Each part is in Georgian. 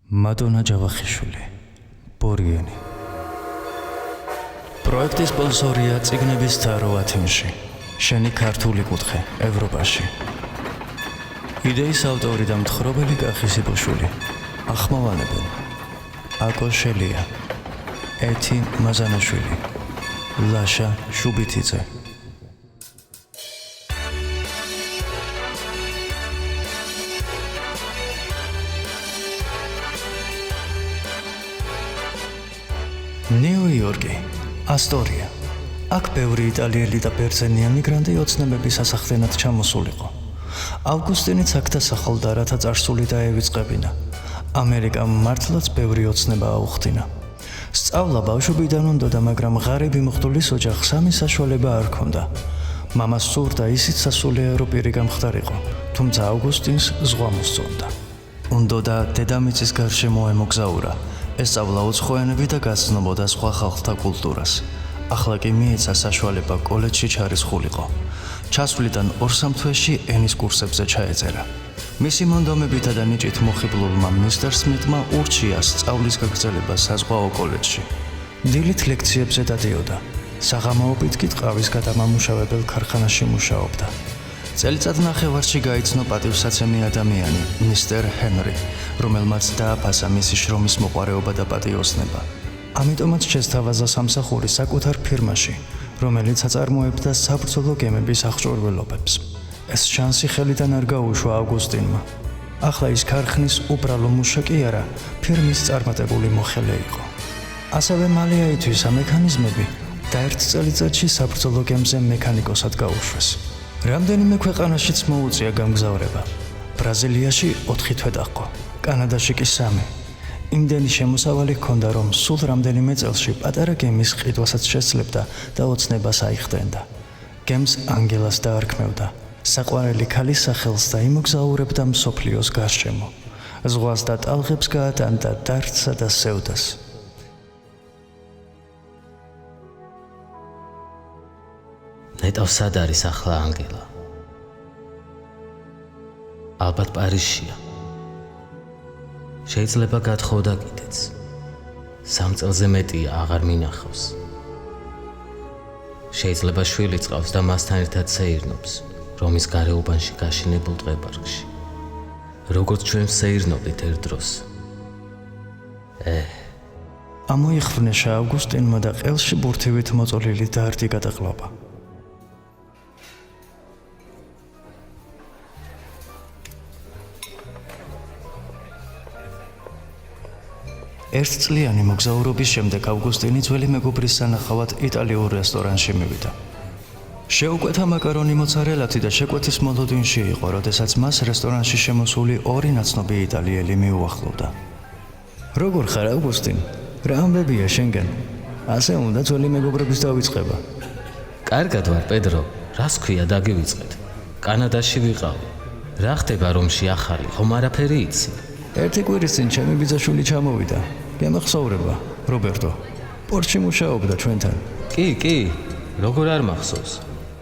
მადონა ჯავახიშვილი, ბორიენი. პროექტის სპონსორია წიგნების თარო ათენში, შენი ქართული კუთხე ევროპაში. იდეის ავტორი და მთხრობელი კახისიბოშვილი, ახმოვანებენ აკო შელია, ეთი მაზანაშვილი, ლაშა შუბითიძე. ნიუ-იორკი, ასტორია. აქ ბევრი იტალიელი და ბერძენი მიგრანტი ოცნებების ასახდენად ჩამოსულიყო. ავგუსტინიც აქ დასახელდა, რათა წარსული დაევიწყებინა. ამერიკამ მართლაც ბევრი ოცნება აუხდინა. სწავლა ბავშვობიდან უნდოდა, მაგრამ ღარიბი მღვდლის ოჯახს ამის საშუალება არ ჰქონდა. მამას სურდა ისიც სასულიერო პირი გამხდარიყო, თუმცა ავგუსტინს ზღვა მოსწონდა. უნდოდა დედამიწის გარშემო ემოგზაურა. ესწავლა უცხოენები და გაცნობოდა სხვა ხალხთა კულტურას. ახლა კი მიეცა საშუალება კოლეჯში ჩარისხულიყო. ჩასვლიდან 2-3 თვეში ენის კურსებზე ჩაეწერა. მისი მონდომებითა და ნიჭით მოხიბლულმა მისტერ სმიტმა ურჩია სწავლის გაგრძელება საზღვაო კოლეჯში. დილით ლექციებზე დადიოდა. საღამოობით კი ტყავის გადამამუშავებელ ქარხანაში მუშაობდა. წელიწად ნახევარში გაიცნო პატივსაცემი ადამიანი, მისტერ ჰენრი, რომელმაც დააფასა მისი შრომის მოყვარეობა და პატიოსნება. ამიტომაც შესთავაზა სამსახური საკუთარ ფირმაში, რომელიც აწარმოებდა საბრძოლო გემების აღჭურვილობებს. ეს შანსი ხელიდან არ გაუშვა ავგუსტინმა. ახლა ის ქარხნის უბრალო მუშა კი არა, ფირმის წარმატებული მოხელე იყო. ასევე მალე აითვისა მექანიზმები და ერთ წელიწადში საბრძოლო გემზე მექანიკოსად გაუშვეს. რამდენიმე ქვეყანაშიც მოუწია გამგზავრება. ბრაზილიაში 4 თვე დაჰყო, კანადაში კი 3. იმდენი შემოსავალი ჰქონდა, რომ სულ რამდენიმე წელში პატარა გემის ყიდვასაც შესძლებდა და ოცნებას აიხდენდა. გემს ანგელას დაარქმევდა, საყვარელი ქალის სახელს და იმოგზაურებდა მსოფლიოს გარშემო. ზღვას და ტალღებს გაატანდა დარდსა და სევდას. ნეტავ სად არის ახლა ანგელა? ალბათ პარიზშია. შეიძლება გათხოვდა კიდეც. 3 წელზე მეტია აღარ მინახავს. შეიძლება შვილი წავს და მასთან ერთად სეირნობს, რომის გარეუბანში გაშინებულ ტყეპარკში. როგორც ჩვენ სეირნობდით ერთ დროს. ამოიხრნეშა ავგუსტინმა და ყელში ბურთივით მოწოლილი დარდი გადაყლობა. ერთწლიანი მოგზაურობის შემდეგ ავგუსტინი ძველი მეგობრის სანახავად იტალიურ რესტორანში მივიდა. შეუკვეთა მაკარონი მოცარელათი და შეკვეთის მოლოდინში იყო, როდესაც მას რესტორანში შემოსული 2 ნაცნობი იტალიელი მიუახლოვდა. როგორ ხარ ავგუსტინ? რა ამბებია შენგან? ასე უნდა ძველი მეგობრების დავიწყება. კარგად ვარ, პედრო. რას ქვია დაგივიწყეთ? კანადაში ვიყავ. რა ხდება რომში ახალი? ხომ არაფერი იცი? ერთი კვირის წინ ჩემი ბიძაშვილი ჩამოვიდა. გემახსოვრება, რობერტო. პორტში მუშაობდა ჩვენთან. კი, როგორ არ მახსოვს?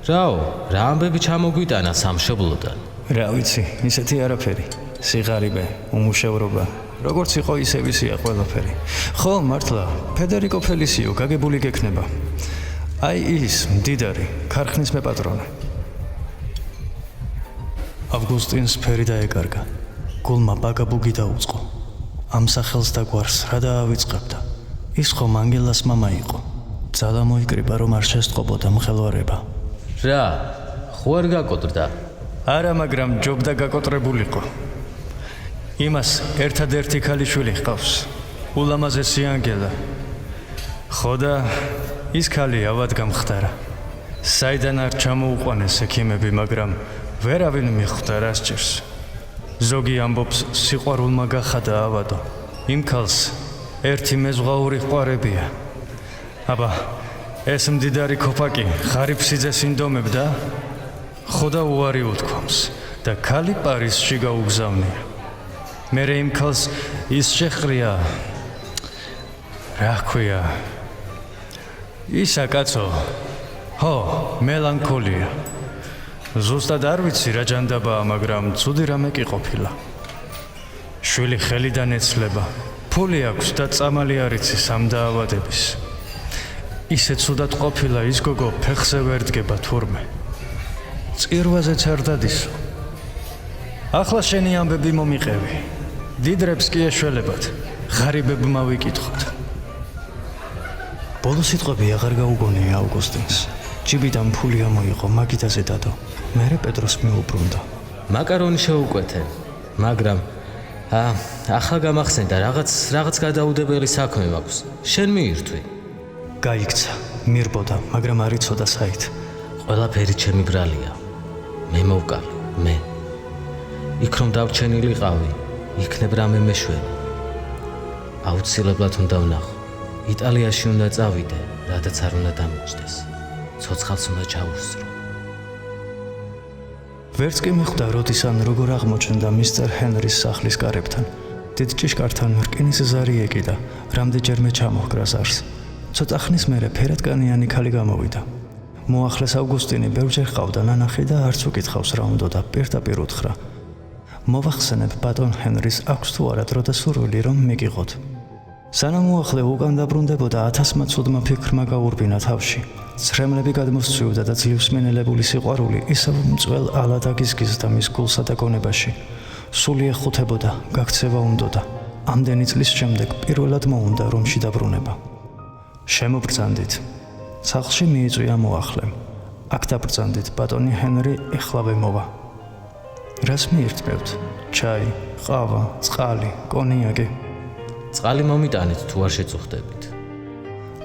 რაო, რა ამბები ჩამოგვიტანა სამშობლოდან? რა ვიცი, ისეთი არაფერი. სიღარიბე, უმუშევრობა. როგორც იყო ისე ვისია ყველაფერი. ხო, მართლა, ფედერიკო ფელისიო გაგებული გექნება. აი ის, მდიდარი, ქარხნის მეპატრონე. ავგუსტინს ფერი დაეკარგა. გულმა ბაგაბუგი დაუწყო. ამ სახელს და გვარს რა დაავიწყებდა? ის ხომ ანგელას მამა იყო. ძალა მოიკრიბა, რომ არ შესწყობოდა მღელვარება. რა, ხო არ გაკოტრდა? არა, მაგრამ ჯობდა გაკოტრებულიყო. იმას ერთადერთი ქალიშვილი ჰყავს, ულამაზესი ანგელა. ხო და ის ქალი ავად გამხდარა. საიდან არ ჩამოუყვანეს ექიმები, მაგრამ ვერავინ მიხვდა რას ჭირს. ზოგი ამბობს, სიყვარულმა გახადა ავადო. იმ ქალს ერთი მეზღვაური ყვარებია. აბა, ეს მდიდარი ქოფაკი ღარიბ სიძეს ინდომებდა? ხო და უარი უთქვამს და ქალი პარიზში გაუგზავნია. მერე იმ ქალს ის შეხრია. რა ქვია? ისა კაცო. ხო, მელანქოლია. ზუსტად არ ვიცი რა ჯანდაბაა, მაგრამ ცუდი რამე კი ყოფილა. შვილი ხელიდან ეცლება. ფული აქვს და წამალი არ იცის ამ დაავადების. ისე ცუდად ყოფილა ის გოგო ფეხზე ვერ დგება თურმე. წირვაზეც არ დადისო. ახლა შენი ამბები მომიყევი. დიდრებს კი ეშველებათ. ღარიბებმა ვიკითხოთ. ბოლო სიტყვები აღარ გაუგონია ავგუსტინს. ჯიბიდან ფული ამოიღო მაგიდაზე დადო. მერე პედროს მიუბრუნდა. მაკარონი შეუკვეთე, მაგრამ ახლა გამახსენდა რაღაც გადაუდებელი საქმე მაქვს. შენ მიირთვი. გაიქცა, მირბოდა, მაგრამ არ იცოდა საით. ყველაფერი ჩემი ბრალია. მე მოვკალი, მე. იქ რომ დავჩენილიყავი, იქნებ რამე მეშვენი. აუცილებლად უნდა ვნახო. იტალიაში უნდა წავიდე, რადგან არ უნდა დამიჯდეს. ცოცხალს უნდა ჩაუსწრო. ვერც კი მიხვდა როდის ან როგორ აღმოჩნდა მისტერ ჰენრის სახლის კარებთან. დიდ ჭიშკართან რკინის ზარი ეკიდა, რამდენჯერმე ჩამოჰკრა ზარს. ცოტა ხნის მერე ფერადკანიანი ქალი გამოვიდა. მოახლეს ავგუსტინი ბევრჯერ ჰყავდა ნანახი და არც უკითხავს რა უნდოდა, პირდაპირ უთხრა. მოვახსენებ ბატონ ჰენრის აქვს თუ არა დრო და სურვილი რომ მიგიღოთ. სანამ უახლე უკან დაბრუნდებოდა 1000 ცუდმა ფიქრმა გაურბინა თავში. ცრემლები გადმოსცვიუდა და ძლივს მინელებული სიყვარული ისევ მწველ ალად აგიზგიზდა მის გულსა და გონებაში. სული ეხუთებოდა, გაქცევა უნდოდა. ამდენი წლის შემდეგ პირველად მოუნდა რომში დაბრუნება. შემობრძანდით. სახლში მიიწვია მოახლემ. აქ დაბრძანდით ბატონი ჰენრი ეხლავე მოვა. რას მიირთმევთ? ჩაი, ყავა, წყალი, კონიაკი. წყალი მომიტანეთ თუ არ შეწუხდებით.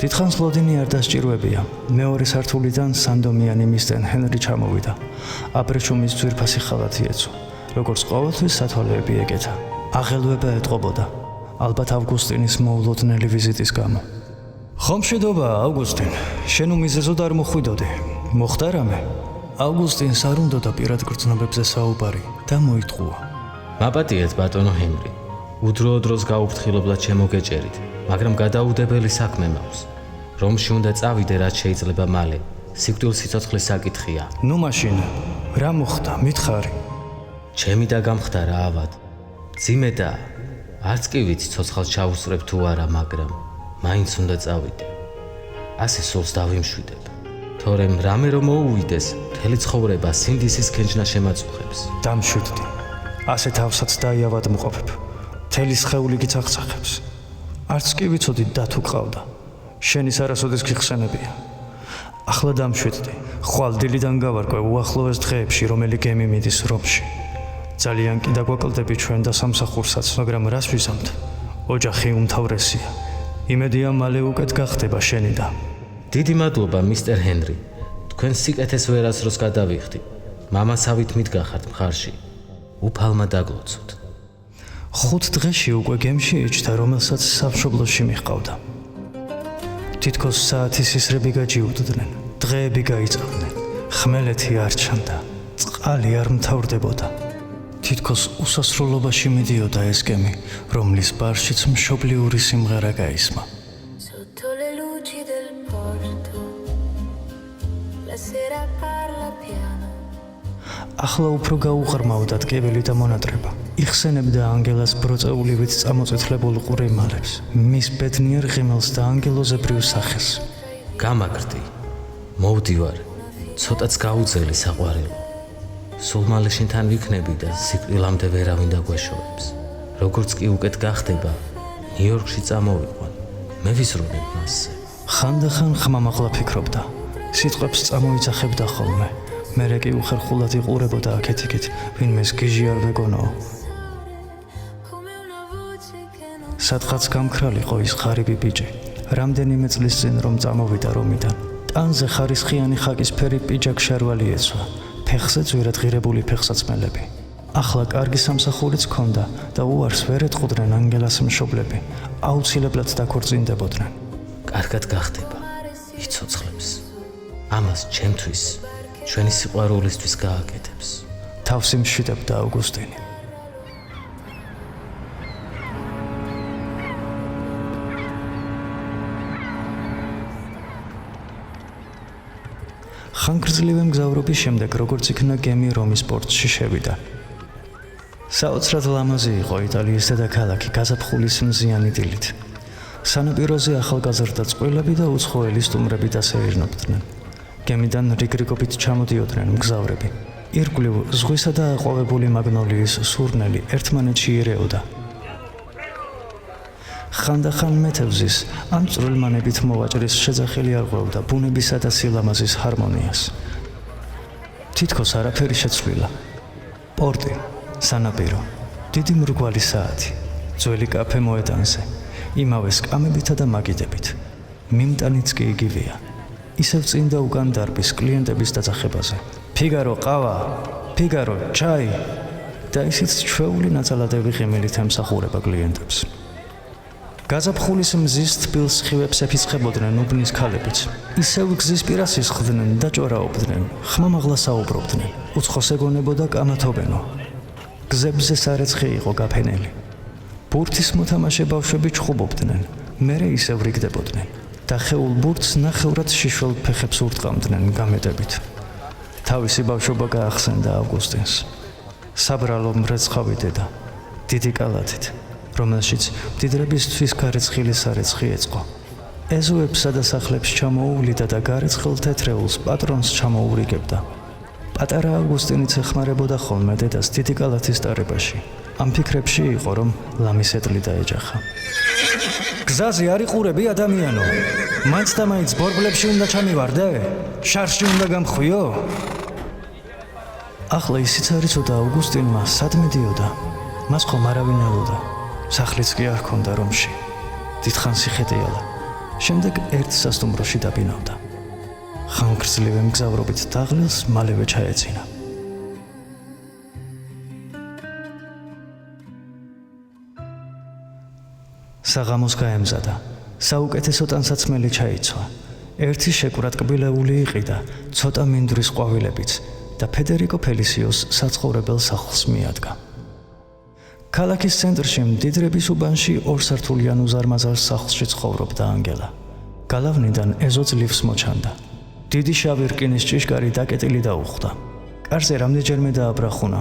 დიდხანს ლოდინი არ დასჭირვებია. მეორე სართულიდან სანდომიანი მისტერ ჰენრი ჩამოვიდა. აბრეშუმის ძვირფასი ხალათი ეცვა. როგორც ყოველთვის სათვალეები ეკეთა. აღელვება ეტყობოდა. ალბათ ავგუსტინის მოულოდნელი ვიზიტის გამო. ხომშვიდობა, ავგუსტინ. შენ უმიზეზოდ არ მოხვიდოდი. მოხდა რამე? ავგუსტინს არ უნდოდა პირად გრძნობებზე საუბარი და მოიტყუა. მაპატიეთ ბატონო ჰენრი. უდროო დროს გაუფრთხილებლად შემოგეჭერით, მაგრამ გადაუდებელი საქმე მაქვს. რომში უნდა წავიდე, რაც შეიძლება მალე. სიკვდილ სიცოცხლის საკითხია. ნუ მაშინ რა მოხდა? მითხარი. ჩემი და გამხდარა ავად. ძიმე და არც კი ვიცი ცოცხალს ჩაუსწრებ თუ არა, მაგრამ მაინც უნდა წავიდე. ასე სულს დავიმშვიდებ. თორემ რამე რომ მოუვიდეს, მთელი ცხოვრება სინდისის ქენჯნა შემაწუხებს. დამშვიდდი. ასე თავსაც დაიავად მყოფებ. მთელი სხეული გიცახცახებს. არც კი ვიცოდი და თუ ყავდა. შენის არასოდეს გიხსენებია. ახლა დამშვიდდი. ხვალ დილიდან გავარკვე უახლოეს დღეებში, რომელი გემი მიდის რომში. ძალიან კი დაგვაკლდები ჩვენ და სამსახურსაც, მაგრამ რას ვიზამთ? ოჯახი უმთავრესია. იმედია მალე უკეთ გახდება შენი და. დიდი მადლობა, მისტერ ჰენრი. თქვენ სიკეთეს ვერასდროს გადავიხდი. მამასავით მიდგახართ მხარში. უფალმა დაგლოცოთ. 5 დღეში უკვე გემში იჯდა, რომელსაც სამშობლოში მიჰყავდა. თითქოს საათის ისრები გაჯიუდნენ, დღეები გაიწევდნენ. ხმელეთი არ ჩანდა, წყალი არ მთავრდებოდა. თითქოს უსასრულობაში მიდიოდა ეს გემი, რომლის ბარშიც მშობლიური სიმღერა გაისმა. Sotto le luci del porto, la sera parla piano. ახლა უფრო გაუღრმავდა ტკივილი და მონატრება. იხსენებდა ანგელას ბროწეულივით წამოწეთლებულ ყურემალებს, მის ბედნიერ ღიმელს და ანგელოზებრიულ სახეს. გამაგრდი. მოვდივარ. ცოტაც გაუძელი საყვარელო. სულ მალე შენთან ვიქნები და სიკვდილამდე ვერავინ დაგვეშოვებს. როგორც კი უკეთ გახდება, ნიუ-იორკში წამოვიყვან. მე ვიზრუნებ მასზე. ხანდახან ხმამაღლა ფიქრობდა. სიტყვებს წამოიძახებდა ხოლმე. მერე კი უხერხულად იყურებოდა აქეთ-იქით, ვინმეს გიჟი არ ვეგონო. Come una voce che non სადღაც გამქრალიყო ის ღარიბი ბიჭი. რამდენიმე წლის წინ რომ წამოვიდა რომიდან. ტანზე ხარისხიანი ხაკისფერი პიჯაკ-შარვალი ეცვა. ფეხზე ძვირადღირებული ფეხსაცმელები. ახლა კარგი სამსახურიც ჰქონდა და უარს ვერ ეტყუდნენ ანგელას მშობლები. აუცილებლად დაქორწინდებოდნენ. კარგად გახდება. იცოცხლებს. ამას ჩემთვის, ჩვენი სიყვარულისთვის გააკეთებს. თავს იმშვიდებდა ავგუსტინი. ხანგრძლივი მგზავრობის შემდეგ, როგორც იქნა გემი რომის პორტში შევიდა. საოცრად ლამაზი იყო იტალიის დედაქალაქი გაზაფხულის მზიანი დილით. სანაპიროზე ახალგაზრდა წყვილები და უცხოელი სტუმრები დასეირნობდნენ. გემიდან რიგრიგობით ჩამოდიოდნენ მგზავრები. ირგვლივ ზღვისა და აყვავებული მაგნოლიის სურნელი ერთმანეთში ირეოდა. ხანდახან მეთევზის ან წვრილმანებით მოვაჭრის შეძახილი არღვევდა ბუნებისა და სილამაზის ჰარმონიას. თითქოს არაფერი შეცვლილა. პორტი, სანაპირო, დიდი მრგვალი საათი, ძველი კაფე მოედანზე, იმავე სკამებითა და მაგიდებით. მიმტანიც კი იგივეა. ისევ წინ და უკან დარბის კლიენტების დაძახებაზე. ფიგარო ყავა, ფიგარო ჩაი და ისიც ჩვეული ნაწალადები ღიმილით ემსახურება კლიენტებს. გაზაფხულის მზის თბილ სხივებს ეფიცხებოდნენ უბნის ქალებიც. ისევ გზის პირას ისხდნენ და ჭვარაობდნენ, ხმამაღლა საუბრობდნენ, უცხოს ეგონებოდა კამათობენო. გზებზე სარეცხი იყო გაფენელი. ბურთის მოთამაშე ბავშვები ჩხუბობდნენ, მერე ისევ რიგდებოდნენ. დახეულ ბურთს ნახევრად შიშველ ფეხებს ურტყამდნენ გამეტებით. თავისი ბავშვობა გაახსენდა ავგუსტინს. საბრალო მრეცხავი დედა, დიდი კალათით, რომელშიც მდიდრებისთვის გარეცხილი სარეცხი ეწყო. ეზოებსა და სახლებს ჩამოუვლიდა და გარეცხილ თეთრეულს პატრონს ჩამოურიგებდა. პატარა ავგუსტინიც ეხმარებოდა ხოლმე დედას დიდი კალათის ტარებაში. ამ ფიქრებში იყო, რომ ლამისეტლი დაეჯახა. გზაზე არ იყურები ადამიანო? მაინც და მაინც ბორბლებში უნდა ჩამივარდე? შარში უნდა გამხვიო? ახლა ისიც არ იცოდა ავგუსტინმა სად მიდიოდა. მას ხომ არავინ ელოდა. სახლიც კი არ ჰქონდა რომში. დიდხანს იხეტიალა. შემდეგ ერთ სასტუმროში დაბინავდა. ხანგრძლივი მგზავრობით დაღლილს მალევე ჩაეძინა. საღამოს გაემზადა. საუკეთესო ტანსაცმელი ჩაიცვა. ერთი შეკვრად კბილეული იყიდა, ცოტა მინდვრის ყვავილებიც და ფედერიკო ფელისიოს საცხოვრებელ სახლს მიადგა. ქალაქის ცენტრში მდიდრების უბანში ორსართულიან უზარმაზარ სახლში ცხოვრობდა ანგელა. გალავნიდან ეზო ძლივს მოჩანდა. დიდი შავი რკინის ჭიშკარი დაკეტილი დაუხვდა. კარზე რამდენჯერმე დააბრახუნა.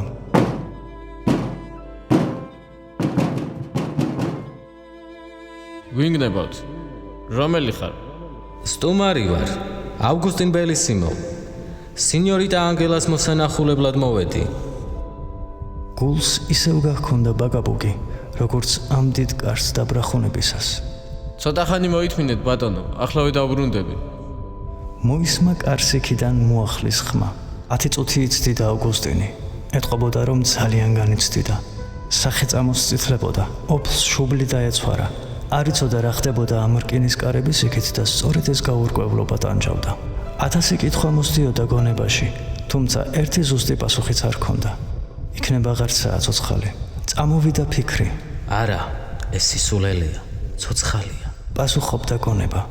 ვინგნებავთ? რომელი ხარ? სტუმარი ვარ, ავგუსტინ ბელისიმო. სინიორიტა ანგელას მოსანახულებლად მოვედი. გულს ისევ გახქონდა ბაგაბუგი, როგორც ამ დიდ კარს დაბრახუნებისას. ცოტა ხანი მოითმინეთ ბატონო, ახლავე დავბრუნდები. მოისმა კარს იქიდან მოახლის ხმა. 10 წუთი იცდიდა ავგუსტინი. ეტყობოდა, რომ ძალიან განიცდიდა. სახე წამოსწითლებოდა, ოფლს შუბლი დაეცვარა. არ იცოდა რა ხდებოდა ამ რკინის კარების იქით და სწორედ ეს გაურკვევლობა ტანჯავდა. 1000 კითხვა მოსდიოდა გონებაში, თუმცა ერთი ზუსტი პასუხიც არ ჰქონდა. იქნება ღარცაა ცოცხალი. წამოვიდა ფიქრი. არა, ეს სისულელეა, ცოცხალია. პასუხობდა გონება.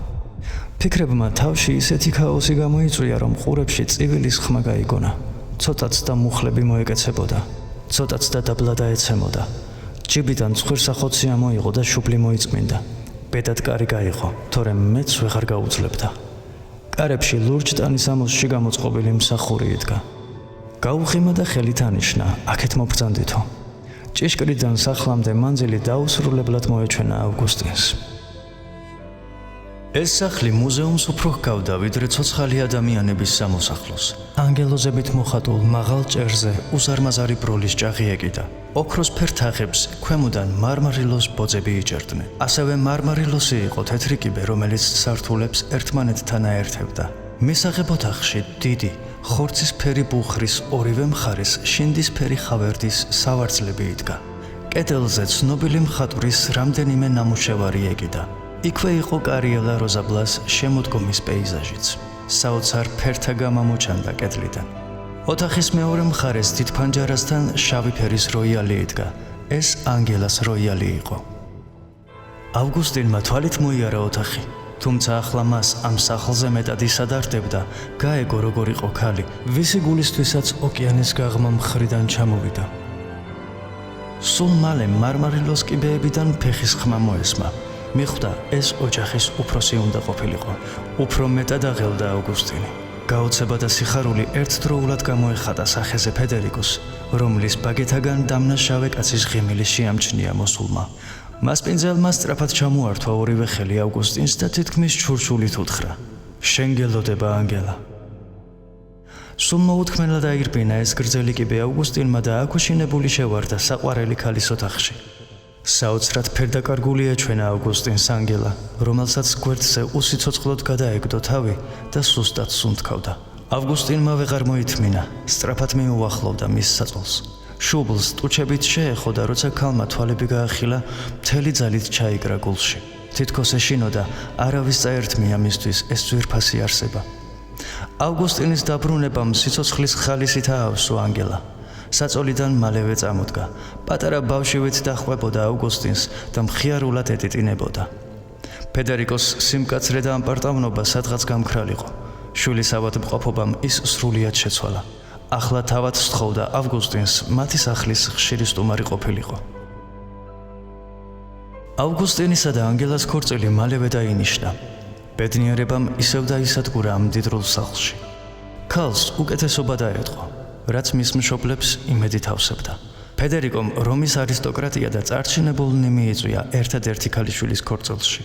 ფიქრებმა თავში ისეთი ქაოსი გამოიწვია, რომ ყურებში წივილის ხმა გაიგონა. ცოტაც და მუხლები მოეკეცებოდა, ცოტაც და დაბლა დაეცემოდა. ჯიბიდან ცხვირსახოცი ამოიღო და შუბლი მოიწმინდა. ბედად კარი გაიღო, თორემ მეც ვეღარ გაუძლებდა. კარებში ლურჯ ტანის ამოსში გამოწყობილი მსახური იდგა. გაუღიმა და ხელით ანიშნა, აქეთ მობრძანდითო. ჭიშკრიდან სახლამდე მანძილი დაუსრულებლად მოეჩვენა ავგუსტინს. ეს სახლი მუზეუმს უფრო ჰგავდა, ვიდრე ცოცხალი ადამიანების სამოსახლოს. ანგელოზებით მოხატულ მაღალ ჭერზე უზარმაზარი ბროლის ჭაღი ეკიდა. ოქროს ფერ თაღებს ქვემოდან მარმარილოს ბოძები იჭერდნენ. ასევე მარმარილოსი იყო თეთრი კიბე, რომელიც სართულებს ერთმანეთთან აერთებდა. მისაღებ ოთახში დიდი, ხორცისფერი ბუხრის ორივე მხარეს შინდისფერი ხავერდის სავარძლები იდგა. კედელზე ცნობილი მხატვრის რამდენიმე ნამუშევარი ეკიდა. იქვე იყო კარიელა როზაბლას შემოდგომის პეიზაჟიც. საოცარ ფერთა გამა მოჩანდა კედლიდან. ოთახის მეორე მხარეს დიდ ფანჯარასთან შავი ფერის როიალი იდგა. ეს ანგელას როიალი იყო. ავგუსტინმა თვალით მოიარა ოთახი, თუმცა ახლა მას ამ სახლზე მეტად ისადარდებდა, გაეგო როგორ იყო ქალი, ვისი გულისთვისაც ოკეანის გაღმა მხრიდან ჩამოვიდა. სულ მალე მარმარილოს კიბეებიდან ფეხის ხმა მოესმა. მიხვდა ეს ოჯახის უფროსი უნდა ყოფილიყო. უფრო მეტად აღელდა ავგუსტინი. გაოცება და სიხარული ერთდროულად გამოეხატა სახეზე ფედერიკოს, რომლის ბაგეთაგან დამნაშავე კაცის ღიმილი შეამჩნია მოსულმა. მას პინძელმა სწრაფად ჩამოართვა ორივე ხელი ავგუსტინს და თითქმის ჩურჩულით უთხრა: შენ გელოდება, ანგელა. სულმა უთქმელად აირბინა ეს გრძელი კიბე ავგუსტინმა და აქუშინებული შევარდა საყვარელი ქალის ოთახში. საოცრად ფერდაკარგული ეჩვენა ავგუსტინს ანგელა, რომელსაც გვერდზე უსიცოცხლოდ გადაეგდო თავი და სუსტად სუნთქავდა. ავგუსტინმა ვეღარ მოითმინა, სწრაფად მიუახლოვდა მის საწოლს. შუბლს ტუჩებით შეეხო და როცა ქალმა თვალები გაახილა, მთელი ძალით ჩაიგრა გულში. თითქოს ეშინოდა, არავის წაერთმია მისთვის ეს ძვირფასი არსება. ავგუსტინის დაბრუნებამ სიცოცხლის ხალისით აავსო ანგელა. საწოლიდან მალევე წამოდგა. პატარა ბავშვით დახვებოდა ავგუსტინს და მხიარულად ეტიტინებოდა. ფედერიკოს სიმკაცრე და ამპარტავნობა სადღაც გამქრალიყო. შვილის ავადმყოფობამ ის სრულიად შეცვალა. ახლა თავად სთხოვდა ავგუსტინს მათი სახლის ხშირი სტუმარი ყოფილიყო. ავგუსტინისა და ანგელას ქორწილი მალევე დაინიშნა. ბედნიერებამ ისევ დაისადგურა ამ მდიდრულ სახლში. ქალს უკეთესობა დაეტყო, რაც მის მშობლებს იმედით ავსებდა. ფედერიკომ რომის არისტოკრატია და წარჩინებულნი მიიწვია ერთადერთი ქალიშვილის ქორწილში.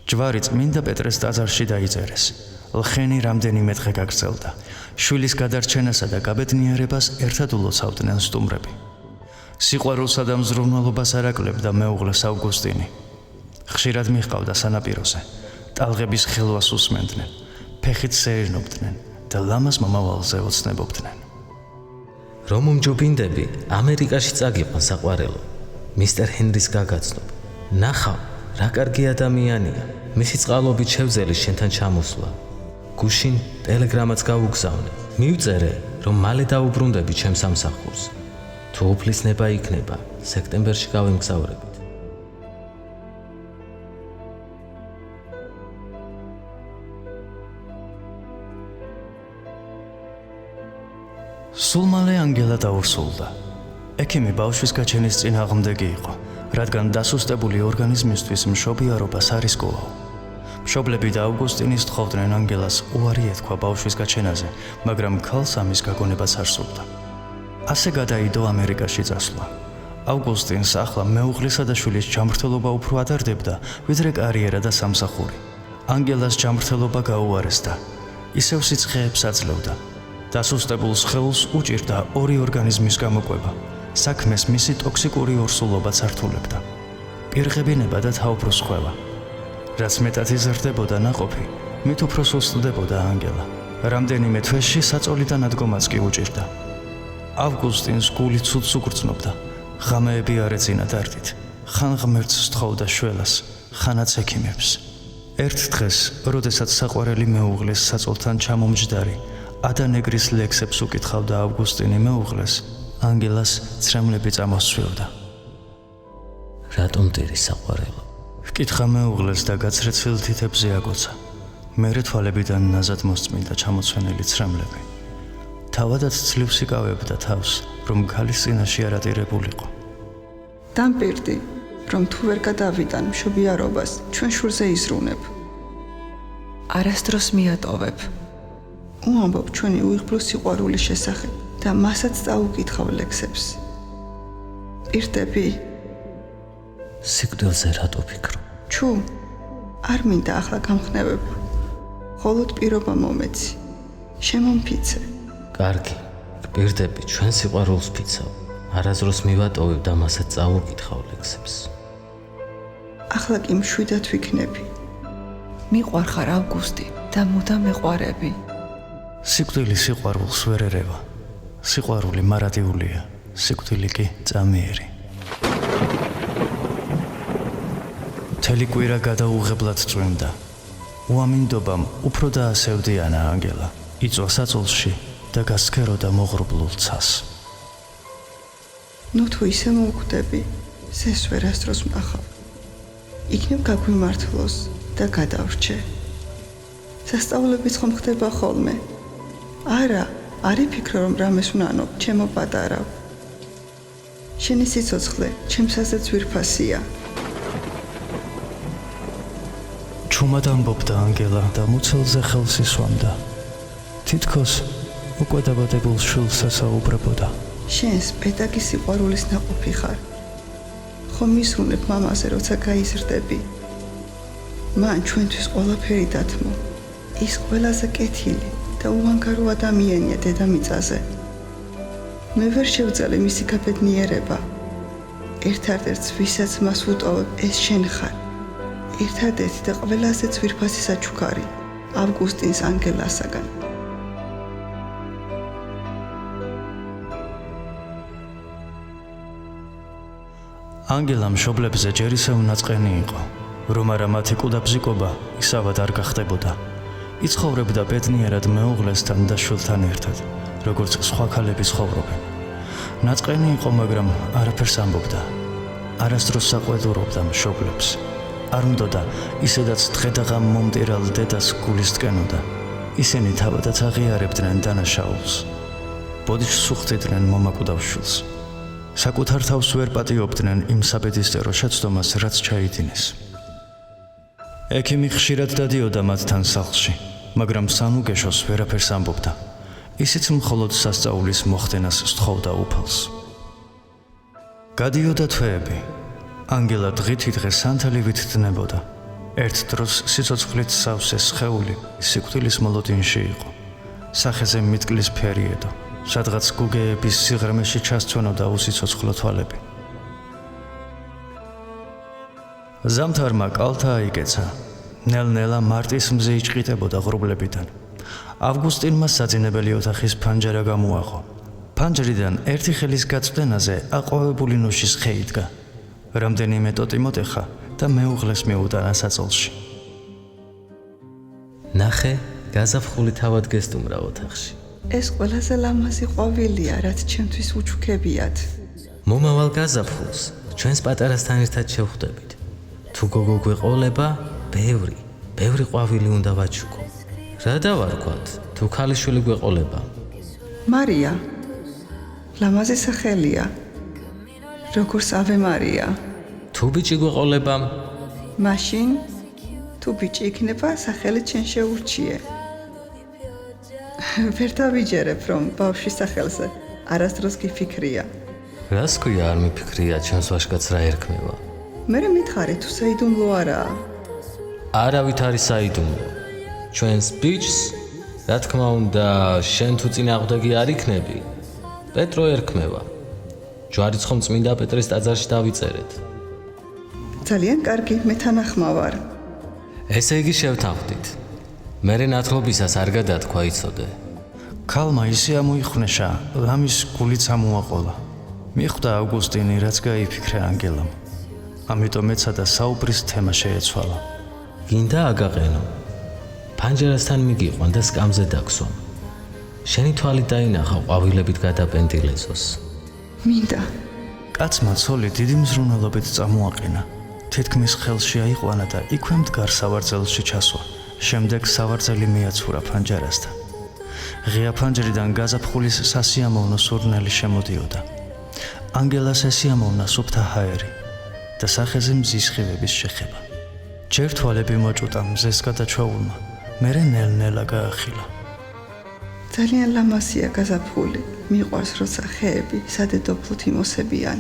ჯვარი წმინდა პეტრეს ტაძარში დაიწერეს. ლხენი რამდენიმე დღე გაგრძელდა. შვილის გადარჩენასა და გაბედნიერებას ერთად ულოცავდნენ სტუმრები. სიყვარულსა და მზრუნველობას არაკლებდა მეუღლეს ავგუსტინი. ხშირად მიჰყავდა სანაპიროზე. ტალღების ხელვას უსმენდნენ, ფეხით სეირნობდნენ და ლამაზ მომავალზე ოცნებობდნენ. რომ უმჯობინდები ამერიკაში წაგიყვან საყვარელო, მისტერ ჰენრის გაგაცნობ. ნახავ, რა კარგი ადამიანია. მისი წყალობით შევძელი შენთან ჩამოსვლა. გუშინ ტელეგრამაც გაუგზავნე. მივწერე, რომ მალე დაუბრუნდები ჩემს სამსახურს. თუ უფლისნება იქნება, სექტემბერში გავემგზავრებით. სულ მალე ანგელა დაურსულდა. ექიმი ბავშვის გაჩენის წინააღმდეგი იყო, რადგან დასუსტებული ორგანიზმისთვის მშობიარობას არ ისკოვაო. მშობლები და ავგუსტინი სთხოვდნენ ანგელას უარი ეთქვა ბავშვის გაჩენაზე, მაგრამ ქალს ამის გაგონებაც არ სურდა. ასე გადაიდო ამერიკაში წასვლა. ავგუსტინს ახლა მეუღლისა და შვილის ჯანმრთელობა უფრო ადარდებდა, ვიდრე კარიერა და სამსახური. ანგელას ჯანმრთელობა გაუარესდა. ისევ სიცხეებს აძლევდა. დასუსტებულ სხეულს უჭირდა ორი ორგანიზმის გამოკვება. საქმეს მისი ტოქსიკური ორსულობაც ართულებდა. პირღებინება და თავბრუს ხვევა. რაც მეტად იზრდებოდა ნაყოფი, მით უფრო სუსტდებოდა ანგელა. რამდენიმე თვეში საწოლიდან ადგომაც კი უჭირდა. ავგუსტინს გული ცუდს უგრძნობდა. ღამეები არ ეძინა დარდით. ხან ღმერთს სთხოვდა შველას, ხანაც ექიმებს. ერთ დღეს, როდესაც საყვარელი მეუღლის საწოლთან ჩამომჯდარი, ადანეგრის ლექსებს უკითხავდა ავგუსტინი მეუღლეს, ანგელას ცრემლები წამოსცვიოდა. რატომ ტირი საყვარელო? ჰკითხა მეუღლეს და გაცრეცილ თითებზე აკოცა. მერე თვალებიდან ნაზად მოსწმინდა ჩამოცვენილი ცრემლები. თავადაც ძლივს იკავებდა თავს, რომ ქალის წინაშე არატირებულიყო. დამპირდი, რომ თუ ვერ გადავიტან მშობიარობას, ჩვენ შურზე იზრუნებ. არასდროს მიატოვებ. უამბობ ჩვენი უიღბლო სიყვარულის შესახებ და მასაც წაუკითხავ ლექსებს. პირდები? სიკვდილზე რატო ფიქრო? ჩუ, არ მინდა ახლა გამხნევება. მხოლოდ პირობა მომეცი. შემომფიცე. კარგი, პირდები ჩვენ სიყვარულს ფიცავ. არასდროს მივატოვებ და მასაც წაუკითხავ ლექსებს. ახლა კი მშვიდად ვიქნები. მიყვარხარ ავგუსტი და მუდამ მეყვარები. სიკვდილი სიყვარულს ვერ ერევა. სიყვარული მარადიულია, სიკვდილი კი წამიერი. მთელი კვირა გადაუღებლად წვიმდა. უამინდობამ უფრო დაასევდიანა ანგელა. იწვა საწოლში და გასქეროდა მოღრუბლულ ცას. ნუ თუ ისე მოვხვდები, ზეს ვერასდროს ვნახავ. იქნებ გაგვიმართლოს და გადავრჩე. სასწავლებიც ხომ ხდება ხოლმე? არა, არ იფიქრო რომ რამეს ვნანობ, ჩემო პატარავ. შენი სიცოცხლე ჩემსაზე ძვირფასია. ჩუმად ამბობდა ანგელა და მუცელზე ხელს ისვამდა. თითქოს უკვე დაბადებულ შვილს ასაუბრებოდა. შენს პედაგოგის სიყვარულის ნაყოფი ხარ. ხომ მისუნებ მამაზე, როცა გაიზრდები. მან ჩვენთვის ყველაფერი დათმო. ის ყველაზე კეთილი და უანგარო ადამიანია დედამიწაზე. მე ვერ შევძალე მისი გაბედნიერება. ერთადერთს, ვისაც მას ვუტოვებ, ეს შენ ხარ. ერთადერთი და ყველაზე ძვირფასი საჩუქარი ავგუსტინს ანგელასაგან. ანგელა მშობლებზე ჯერ ისევ ნაწყენი იყო, რომ არა მათი კუდაბზიკობა ისავად არ გახდებოდა. იცხოვრებდა ბედნიერად მეუღლესთან და შვილთან ერთად, როგორც სხვა ქალები ცხოვრობენ. ნაწყენი იყო, მაგრამ არაფერს ამბობდა. არასდროს საყვედურობდა მშობლებს. არ უნდოდა ისედაც დღე-დღამ მომტირალ დედას გულის ტკენოდა. ისინი თავადაც აღიარებდნენ დანაშაულს. ბოდიშს უხდიდნენ მომაკვდავ შვილს. საკუთარ თავს ვერ პატიობდნენ იმ საბედისწერო შეცდომას, რაც ჩაიდინეს. ექიმი ხშირად დადიოდა მათთან სახლში, მაგრამ სანუგეშოს ვერაფერს ამბობდა. ისიც მხოლოდ სასწაულის მოხდენას სთხოვდა უფალს. გადიოდა თვეები. ანგელა დღითიდღე სანთელივით დნებოდა. ერთ დროს სიცოცხლით სავსე სხეული სიკვდილის მოლოდინში იყო. სახეზე მიტკლის ფერიედო, სადღაც გუგეების სიღრმეში ჩასცვენოდა უსიცოცხლო თვალები. ზამთარმა კალთა აიკეცა. ნელ-ნელა მარტის მზე იჭყიტებოდა ღრუბლებიდან. ავგუსტინმა საძინებელი ოთახის ფანჯარა გამოაღო. ფანჯრიდან ერთი ხელის გაწვდენაზე აყვავებული ნოშის ხე იდგა. რამდენიმე ტოტი მოტეხა და მეუღლეს მიუტანა საწოლში. ნახე, გაზაფხული თავად გესტუმრა ოთახში. ეს ყველაზე ლამაზი ყვავილია, რაც ჩემთვის უჩუქებიათ. მომავალ გაზაფხულს ჩვენს პატარასთან ერთად შევხვდებით. თუ გოგო გვეყოლება, ბევრი ყვავილი უნდა ვაჩუქო. რა დავარქვათ, თუ ქალიშვილი გვეყოლება? მარია. ლამაზი სახელია. როგორც ავე მარია. თუ ბიჭი გვეყოლება, მაშინ თუ ბიჭი იქნება, სახელი ჩვენ შეურჩიე. ვერ დავიჯერებ, რომ ბავშვის სახელზე არასდროს გიფიქრია. რას ქვია არ მიფიქრია ჩვენს ვაჟკაცს რა ერქმევა? მე მითხარი თუ საიდუმლო არაა. არავით არის საიდუმლო. ჩვენს ბიჭს, რა თქმა უნდა, შენ თუ წინააღმდეგი არ იქნები, პეტრო ერქმევა. ჯვარიც ხომ წმინდა პეტრეს ტაძარში დავიწერეთ. ძალიან კარგი, მე თანახმა ვარ. ესე იგი შევთანხმდით. მერე ნათლობისას არ გადათქვა იცოდე. ქალმა ისე ამოიხვნეშა, ლამის გულიც ამოაყოლა. მიხვდა ავგუსტინი, რაც გაიფიქრა ანგელამ. ამიტომ ეცადა საუბრის თემა შეეცვალა. გინდა აგაყენო. ფანჯარასთან მიგიყვან და სკამზე დაგსვამ. შენი თვალი დაინახა ყვავილებით გადაპენდილეზოს. მინდა. კაცმა ცოლი დიდი მზრუნველობით წამოაყენა. თითქმის ხელში აიყვანა და იქვე მდგარ სავარძელში ჩასვა. შემდეგ სავარძელი მიაცურა ფანჯარასთან. ღია ფანჯრიდან გაზაფხულის სასიამოვნო სურნელი შემოდიოდა. ანგელას ესიამოვნა სუფთა ჰაერი და სახეზე მზის ხივების შეხება. ჯერ თვალები მოჭუტა მზეს გადაჩვეულმა, მერე ნელ-ნელა გაახილა. ძალიან ლამაზია გაზაფხული. მიყვარს როცა ხეები სადედოფლოთ იმოსებიან.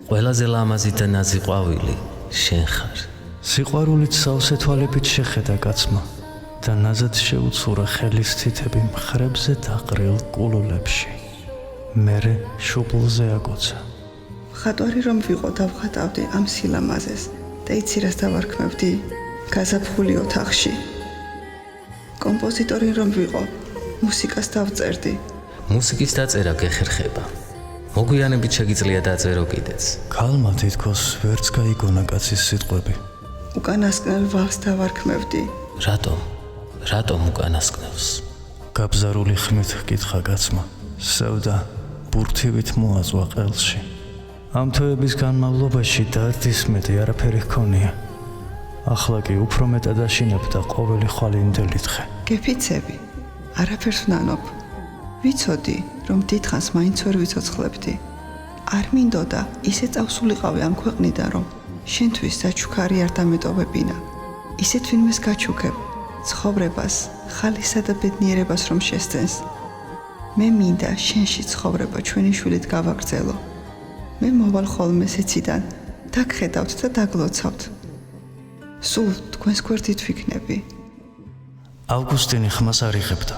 ყველაზე ლამაზი და ნაზი ყვავილი შენ ხარ. სიყვარულით სავსე თვალებით შეხედა კაცმა და ნაზად შეუცურა ხელის თითები მხრებზე დაყრილ კულულებში. მერე შუბლზე აკოცა. ხატვარი რომ ვიყო დავხატავდი ამ სილამაზეს და იცი რას დავარქმევდი გაზაფხული ოთახში. კომპოზიტორი რომ ვიყო მუსიკას დავწერდი. მუსიკის დაწერა გეხერხება. მოგვიანებით შეგიძლია დაწერო კიდეც. ქალმა თითქოს ვერც გაიგონა კაცის სიტყვები. უკანასკნელ ვალს დავარქმევდი. რატომ უკანასკნელს? გაბზარული ხმით ჰკითხა კაცმა. სევდა ბურთივით მოაწვა ყელში. ამ თვეების განმავლობაში დარდისმეტი არაფერი ჰქონია. ახლა კი უფრო მეტად აშინებდა ყოველი ხვალინდელი დღე. გეფიცები, არაფერს ვნანობ. ვიცოდი, რომ დიდხანს მაინც ვერ ვიცოცხლებდი. არ მინდოდა ისე წავსულიყავი ამ ქვეყნიდან, რომ შენთვის საჩუქარი არ დამეტოვებინა. ისე თვინმეს გაჩუქებ, ცხოვრებას, ხალისა და ბედნიერებას რომ შესწენს. მე მინდა შენში ცხოვრება ჩვენი შვილით გავაგრძელო. მე მოვალ ხოლმე სიციდან, დაგხედავთ და დაგლოცავთ. სულ თქვენს გვერდით ვიქნები. ავგუსტინი ხმას არ იღებდა.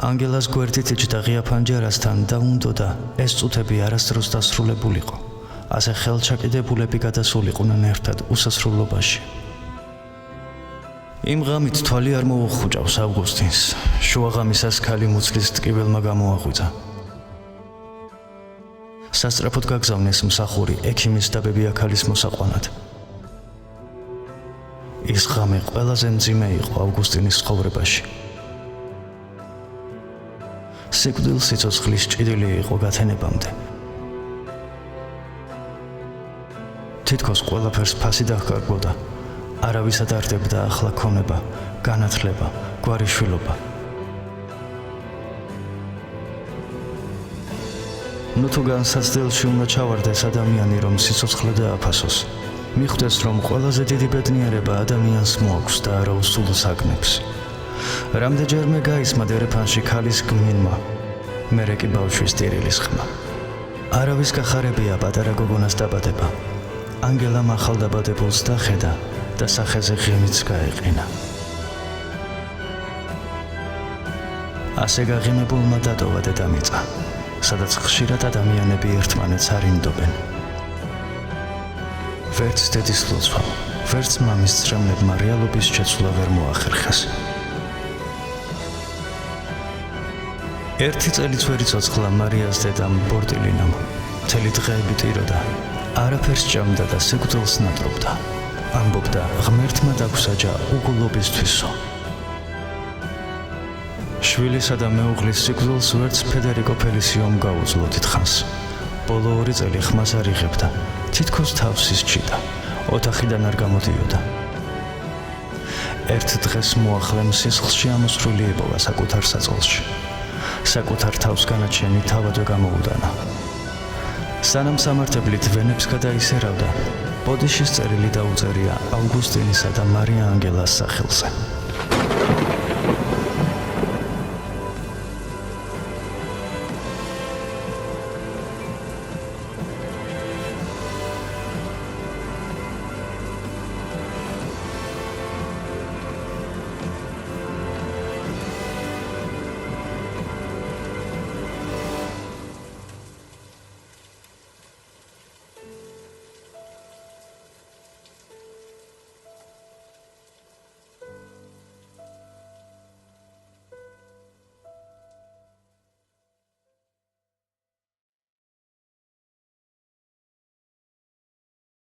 ანგელას გვერდით იჯდა ღია ფანჯარასთან და უნდოდა ეს წუთები არასდროს დასრულებულიყო. ასე ხელჩაკიდებულები გადასულიყვნენ ერთად უსასრულობაში. იმ ღამით თვალი არ მოუხუჭავს ავგუსტინს. შუაღამისას ქალი მუცლის ტკივილმა გამოაღვიძა. სასწრაფოდ გაგზავნეს მსახური ექიმის და ბებია-ქალის მოსაყვანად. ის ღამე ყველაზე მძიმე იყო ავგუსტინის ცხოვრებაში. სიკვდილ სიცოცხლის ჭიდილი იყო გათენებამდე. თითქოს ყველაფერს ფასი დაჰკარგოდა. არავის ადარდებდა ახლა ქონება, განათლება, გვარიშვილობა. ნუ თუ განსაცდელში უნდა ჩავარდეს ადამიანი, რომ სიცოცხლე დააფასოს. მიხვდეს, რომ ყველაზე დიდი ბედნიერება ადამიანს მოაქვს და არა უსულ საგნებს. რამდენჯერმე გაისმა დერეფანში ქალის გმინმა, მერე კი ბავშვის ტირილის ხმა. არავის გახარებია პატარა გოგონას დაბადება. ანგელამ ახალდაბადებულს დახედა და სახეზე ღიმიც გაეყინა. ასე გაღიმებულმა დატოვა დედამიწა, სადაც ხშირად ადამიანები ერთმანეთს არინდობენ. ვერც დედის ლოცვამ, ვერც მამის წრემლებმა რეალობის შეცვლა ვერ მოახერხეს. ერთი წელიც ვერ იცოცხლა მარიას დედამ ბორტილინამ. მთელი დღეები ტიროდა, არაფერს ჭამდა და სიკვდილს ნატრობდა. ამბობდა, ღმერთმა დაგუსაჯა უგულობისთვისო. შვილისა და მეუღლის სიკვდილს ვერც ფედერიკო ფელისიომ გაუძლო დიდხანს. ბოლო 2 წელი ხმას არ იღებდა, თითქოს თავს ისჩიდა, ოთახიდან არ გამოდიოდა. ერთ დღეს მოახლემ სისხლში ამოსრული ებოვა საკუთარ საწოლში. საკუთარ თავს განაჩენი თავადვე გამოუდანა. სანამ სამართებლით ვენებს გადაისერავდა, ბოდიშის წერილი დაუწერია ავგუსტინისა და მარია ანგელას სახელზე.